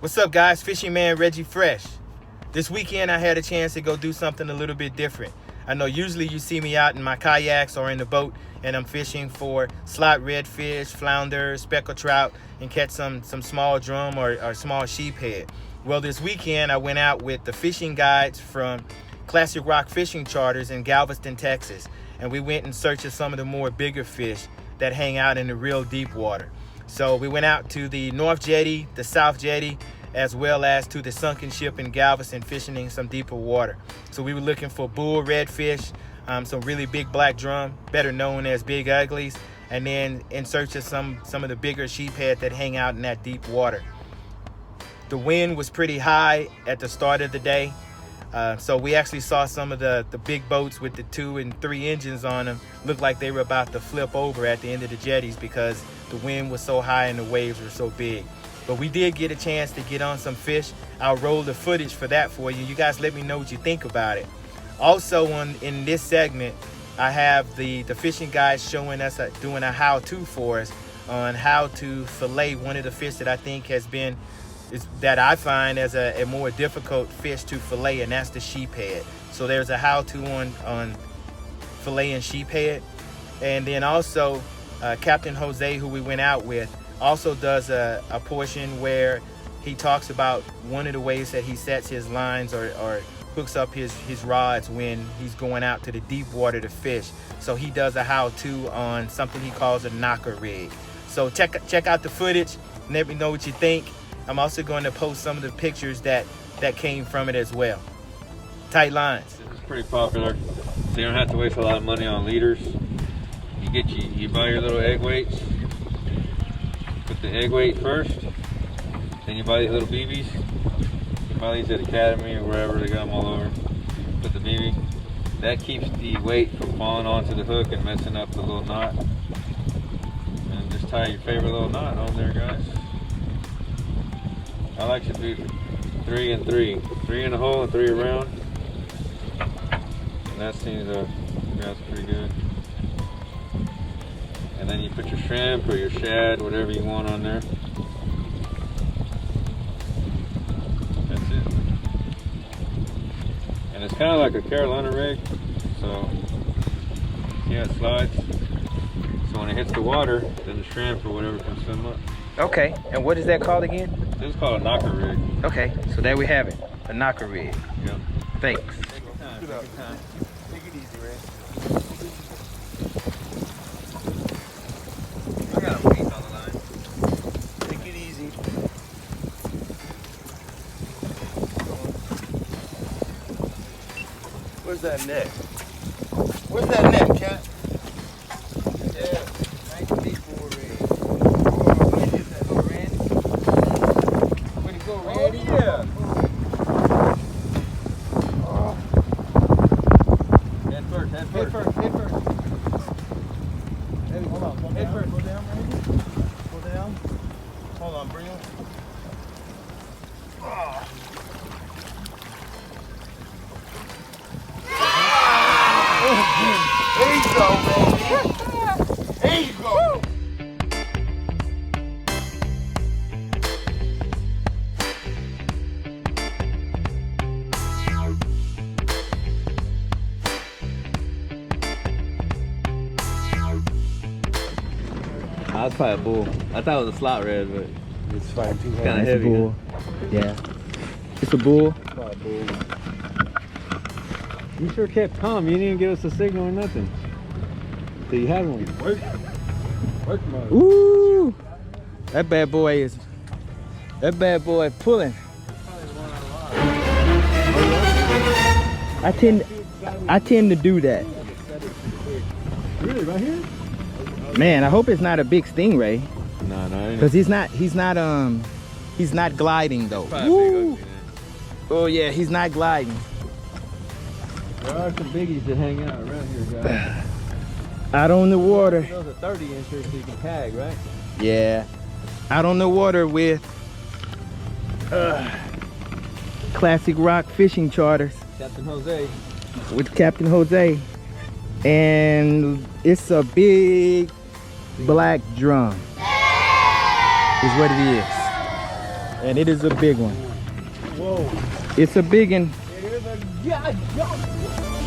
What's up, guys? Fishing man Reggie Fresh. This weekend I had a chance to go do something a little bit different. I know usually you see me out in my kayaks or in the boat and I'm fishing for slot redfish, flounder, speckled trout, and catch some small drum or small sheephead. Well, this weekend I went out with the fishing guides from Classic Rock Fishing Charters in Galveston, Texas, and we went in search of some of the more bigger fish that hang out in the real deep water. So we went out to the North Jetty, the South Jetty, as well as to the sunken ship in Galveston, fishing in some deeper water. So we were looking for bull redfish, some really big black drum, better known as big uglies, and then in search of some of the bigger sheephead that hang out in that deep water. The wind was pretty high at the start of the day, so we actually saw some of the big boats with the 2 and 3 engines on them look like they were about to flip over at the end of the jetties because the wind was so high and the waves were so big. But we did get a chance to get on some fish. I'll roll the footage for that for you. You guys let me know what you think about it. Also in this segment, I have the fishing guys showing us doing a how-to for us on how to fillet one of the fish that I think that I find as a more difficult fish to fillet, and that's the sheephead. So there's a how-to on filleting sheephead. And then also Captain Jose, who we went out with, also does a portion where he talks about one of the ways that he sets his lines or hooks up his rods when he's going out to the deep water to fish. So he does a how-to on something he calls a knocker rig. So check out the footage and let me know what you think. I'm also going to post some of the pictures that came from it as well. Tight lines. This is pretty popular, so you don't have to waste a lot of money on leaders. You buy your little egg weights. Put the egg weight first, then you buy these little BBs. You buy these at Academy or wherever, they got them all over. Put the BB. That keeps the weight from falling onto the hook and messing up the little knot. And just tie your favorite little knot on there, guys. I like to do 3 and 3. 3 in the hole and 3 around. And that seems that's pretty good. And then you put your shrimp or your shad, whatever you want on there. That's it. And it's kind of like a Carolina rig, so yeah, it slides. So when it hits the water, then the shrimp or whatever can swim up. Okay, and what is that called again? This is called a knocker rig. Okay, so there we have it, a knocker rig. Yep. Thanks. Take your time, take your time. Take it easy, Ray. I got a weight on the line. Take it easy. Where's that net? Where's that net, cat? Yeah, nice deep for Ray. Where'd that go, Randy? Where'd it go, Randy? Oh, yeah. Head first, head first. Head first. Hey, hold on. Head first. Go down, Randy. Go down. Hold on, bring it. There you go, baby. There you go. I was probably a bull. I thought it was a slot red, but It's fighting too kind of heavy. Bull. Yeah. It's a bull. You sure kept calm. You didn't even give us a signal or nothing. So you had one. Work mode. Ooh. That bad boy pulling. I tend to do that. Really, right here? Man, I hope it's not a big stingray. No. Because he's not gliding though. Woo. Oh yeah, he's not gliding. There are some biggies that hang out around here, guys. Out on the water. Those are 30 inches so you can tag, right? Yeah. Out on the water with Classic Rock Fishing Charters. Captain Jose. With Captain Jose. And it's a big black drum. Is what it is. And it is a big one. Whoa. It's a big one. It is a yeah.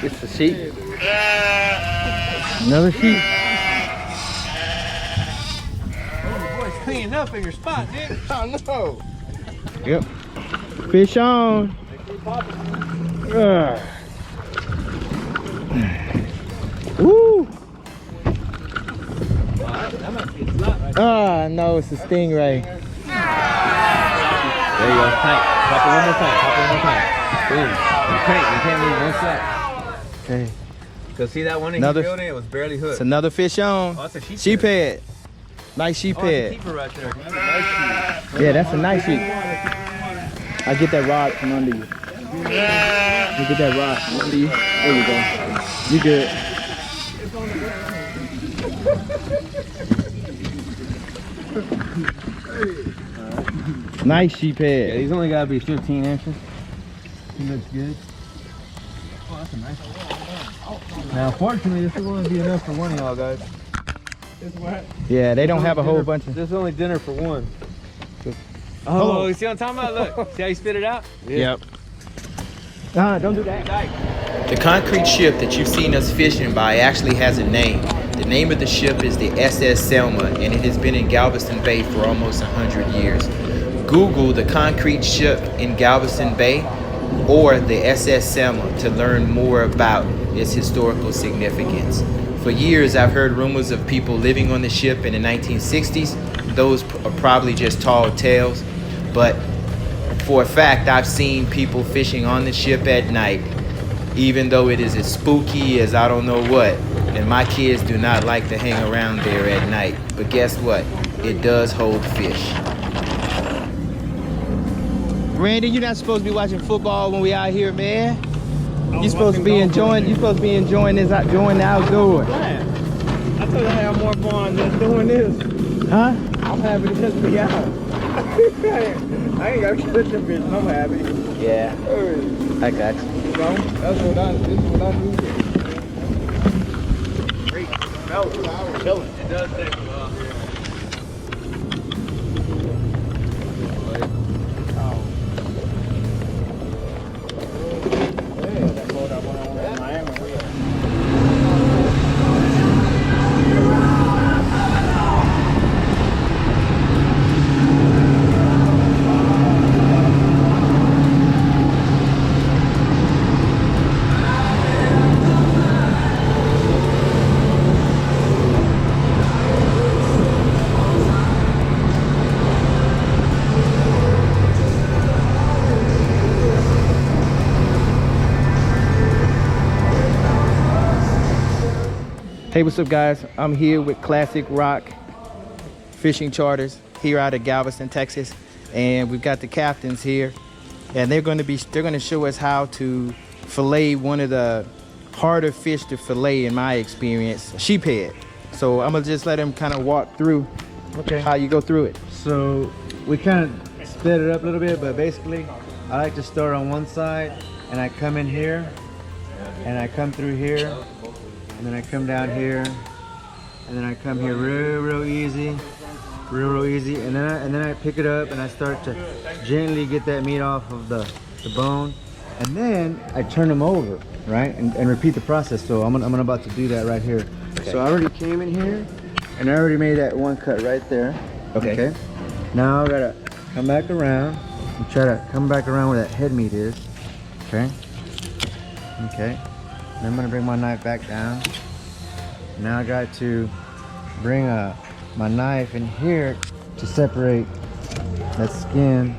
It's a sheep. Another sheep. Oh, boy's cleaning up in your spot, dude. I know. Yep. Fish on. Woo. That must be a slot right Ah, no, it's a stingray. There you go. Tight. Pop it one more time. Pop it one more time. Boom. You can't leave one slap. Okay. Cause see that one that Another- he built in, it was barely hooked. It's another fish on. Oh, that's a sheephead. Sheephead. Nice Oh, it's a sheephead. keeper right there. That's a nice sheep. Yeah, that's a nice sheep. I get that rod from under you. You get that rod from under you. There you go. You good. Nice Yeah, sheephead. he's only gotta be 15 inches. He looks good. Oh, that's a nice one. Now, fortunately, this will only be enough for one of y'all guys. Yeah, they don't have a whole Dinner- bunch of. This is only dinner for one. Hello. Oh, you see what I'm talking about? Look, see how you spit it out? Yep. Don't do that. The concrete ship that you've seen us fishing by actually has a name. The name of the ship is the SS Selma, and it has been in Galveston Bay for almost 100 years. Google the concrete ship in Galveston Bay or the SS Selma to learn more about its historical significance. For years, I've heard rumors of people living on the ship in the 1960s. Those are probably just tall tales, but for a fact, I've seen people fishing on the ship at night, even though it is as spooky as I don't know what. And my kids do not like to hang around there at night. But guess what? It does hold fish. Randy, you're not supposed to be watching football when we out here, man. You're supposed to be enjoying. You're supposed to be enjoying this, enjoying the outdoors. I told you I have more fun than doing this. Huh? I'm happy to just be out. I ain't got to catch them fish, and I'm happy. Yeah, Hey, I got you. you know, this is what I do. Great smell. Chilling. It does take a while. Hey, what's up, guys? I'm here with Classic Rock Fishing Charters here out of Galveston, Texas, and we've got the captains here, and they're going to show us how to fillet one of the harder fish to fillet, in my experience, sheephead. So I'm gonna just let them kind of walk through how you go through it. So we kind of split it up a little bit, but basically I like to start on one side and I come in here and I come through here and then I come down here and then I come here real easy, and then I pick it up and I start to gently get that meat off of the bone, and then I turn them over, right, and repeat the process. So I'm about to do that right here. Okay. So I already came in here and I already made that one cut right there. Okay. Now I gotta come back around and try to come back around where that head meat is. Okay. Okay. And I'm gonna bring my knife back down. Now I got to bring my knife in here to separate that skin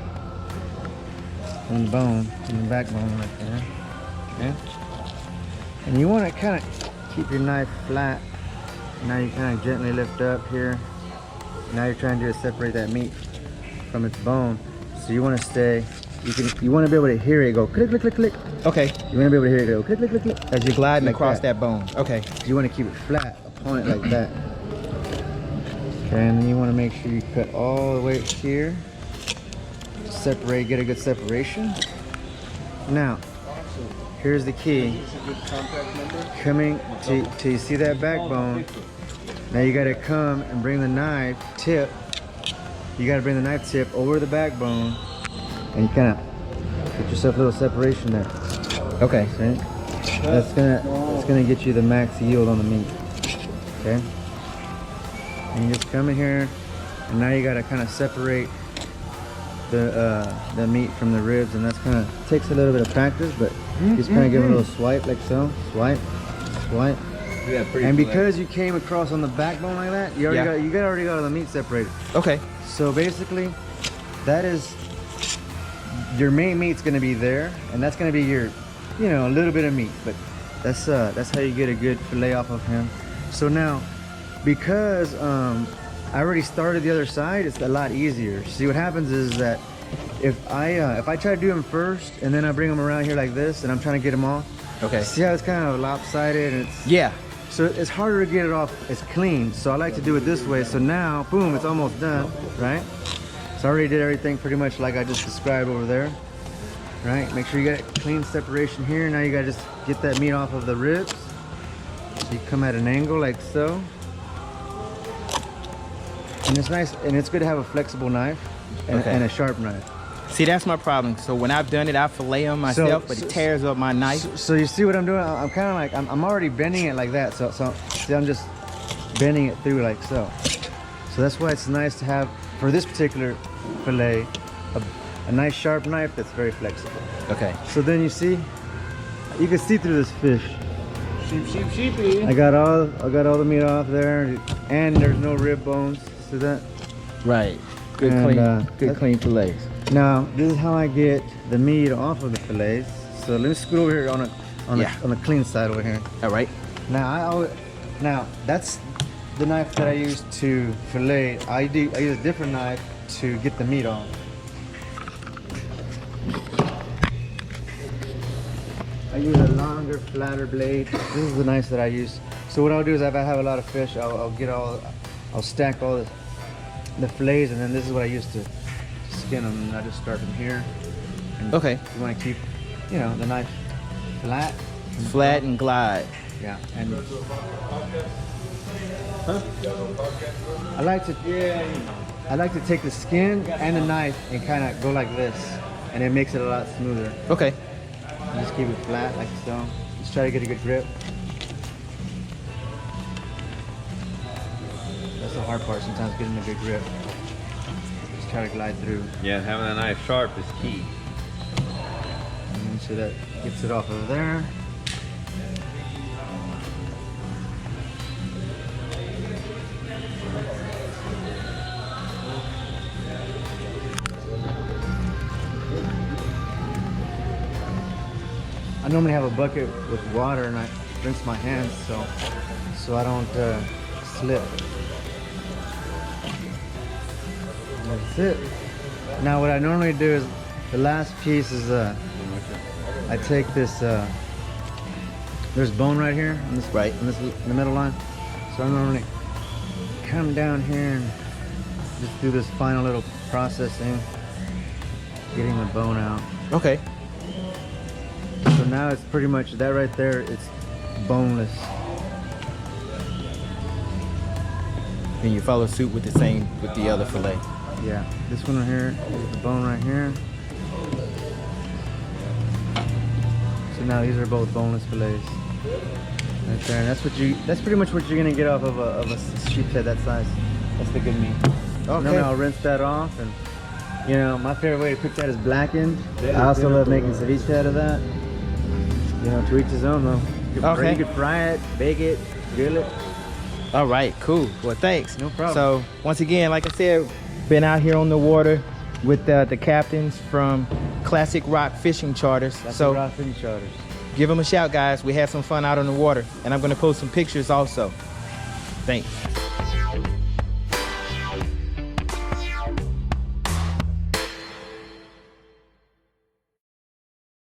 from the bone, from the backbone right there. Okay. And you want to kind of keep your knife flat. Now you kind of gently lift up here. Now you're trying to do is separate that meat from its bone. So you want to stay. You want to be able to hear it go click, click, click, click. Okay. You want to be able to hear it go click, click, click, click. As you're gliding Like across that bone. Okay. You want to keep it flat upon it like that. Okay, and then you want to make sure you cut all the way here. Separate, get a good separation. Now, here's the key. Coming to you see that backbone. Now you got to come and bring the knife tip. You got to bring the knife tip over the backbone, and you kind of get yourself a little separation there. Okay. See? That's gonna get you the max yield on the meat. Okay. And you just come in here, and now you got to kind of separate the meat from the ribs, and that's kind of takes a little bit of practice, but just kind of give it a little swipe like so, swipe, swipe. Yeah, pretty And fillet. because you came across on the backbone like that, you already got all the meat separated. Okay. So basically, that is your main meat's gonna be there, and that's gonna be your, you know, a little bit of meat, but that's how you get a good fillet off of him. So now, because I already started the other side, it's a lot easier. See, what happens is that if I try to do him first and then I bring him around here like this and I'm trying to get him off, Okay. see how it's kind of lopsided and it's, Yeah. so it's harder to get it off as clean. So I like to do it this way. So now, boom, it's almost done, right? So I already did everything pretty much like I just described over there, right? Make sure you got clean separation here. Now you gotta just get that meat off of the ribs. So you come at an angle like so. And it's nice, and it's good to have a flexible knife and, Okay. and a sharp knife. See, that's my problem. So when I've done it, I fillet them myself, but it tears up my knife. So you see what I'm doing? I'm kind of like, I'm already bending it like that. So see, I'm just bending it through like so. So that's why it's nice to have, for this particular fillet, a nice sharp knife that's very flexible. Okay. So then you see, you can see through this fish. Sheepy. I got all the meat off there, and there's no rib bones. See that? Right. Good And, good clean fillets. Now this is how I get the meat off of the fillets. So let me scoot over here on the clean side over here. All right. Now that's the knife that I use to fillet. I use a different knife to get the meat off. I use a longer, flatter blade. This is the knife that I use. So what I'll do is if I have a lot of fish, I'll stack all the fillets, and then this is what I use to skin them. And I just start from here. And Okay. You want to keep, you know, the knife flat. Flat and glide. Yeah. And I like to take the skin and the knife and kind of go like this, and it makes it a lot smoother. Okay. And just keep it flat like so. Just try to get a good grip. That's the hard part sometimes, getting a good grip. Just try to glide through. Yeah, having that knife sharp is key. And so that gets it off of there. I normally have a bucket with water and I rinse my hands so I don't slip. That's it. Now what I normally do is the last piece is I take this there's bone right here on this in the middle line. So I normally come down here and just do this final little processing, getting the bone out. Okay. So now it's pretty much that right there, it's boneless. And you follow suit with the other fillet. Yeah, this one right here is the bone right here. So now these are both boneless fillets. Right there, and that's pretty much what you're gonna get off of a sheephead that size. That's the good meat. Okay. Then I'll rinse that off, and you know, my favorite way to cook that is blackened. I also love making ceviche out of that. You know, to each his own though. Okay. You could fry it, bake it, grill it. All right, cool. Well, thanks. No problem. So once again, like I said, been out here on the water with the captains from Classic Rock Fishing Charters. So Rock Fishing Charters. give them a shout, guys. We had some fun out on the water, and I'm gonna post some pictures also. Thanks.